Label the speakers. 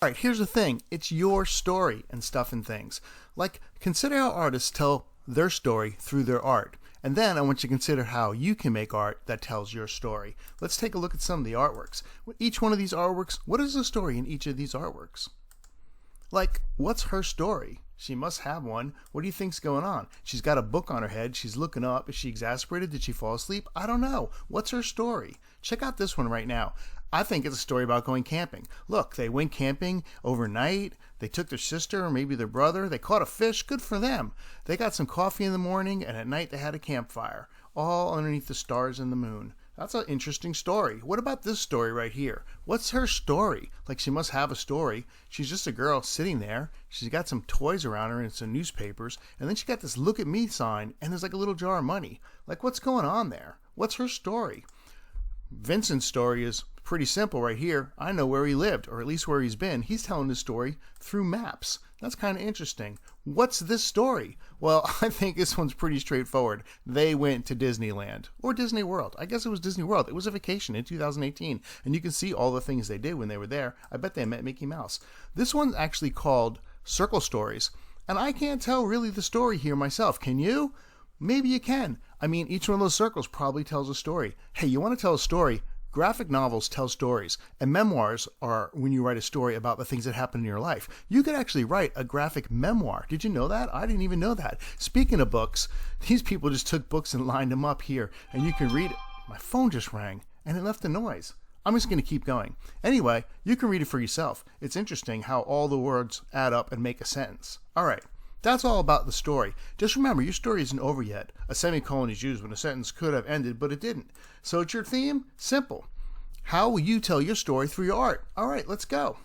Speaker 1: All right, here's the thing. It's your story and stuff and things. Like, consider how artists tell their story through their art. And then I want you to consider how you can make art that tells your story. Let's take a look at some of the artworks. Each one of these artworks, what is the story in each of these artworks? Like, what's her story? She must have one. What do you think's going on? She's got a book on her head. She's looking up. Is she exasperated? Did she fall asleep? I don't know. What's her story? Check out this one right now. I think it's a story about going camping. Look, they went camping overnight. They took their sister or maybe their brother. They caught a fish. Good for them. They got some coffee in the morning, and at night they had a campfire, all underneath the stars and the moon. That's an interesting story. What about this story right here? What's her story? Like, she must have a story. She's just a girl sitting there. She's got some toys around her and some newspapers. And then she got this look at me sign, and there's like a little jar of money. Like, what's going on there? What's her story? Vincent's story is pretty simple right here. I know where he lived, or at least where he's been. He's telling his story through maps. That's kind of interesting. What's this story? Well, I think this one's pretty straightforward. They went to Disneyland, or Disney World. I guess it was Disney World. It was a vacation in 2018, and you can see all the things they did when they were there. I bet they met Mickey Mouse. This one's actually called Circle Stories, and I can't tell really the story here myself. Can you? Maybe you can. I mean, each one of those circles probably tells a story. Hey, you want to tell a story? Graphic novels tell stories, and memoirs are when you write a story about the things that happen in your life. You could actually write a graphic memoir. Did you know that? I didn't even know that. Speaking of books, these people just took books and lined them up here, and you can read it. My phone just rang, and it left a noise. I'm just going to keep going. Anyway, you can read it for yourself. It's interesting how all the words add up and make a sentence. All right. That's all about the story. Just remember, your story isn't over yet. A semicolon is used when a sentence could have ended, but it didn't. So it's your theme? Simple. How will you tell your story through your art? All right, let's go.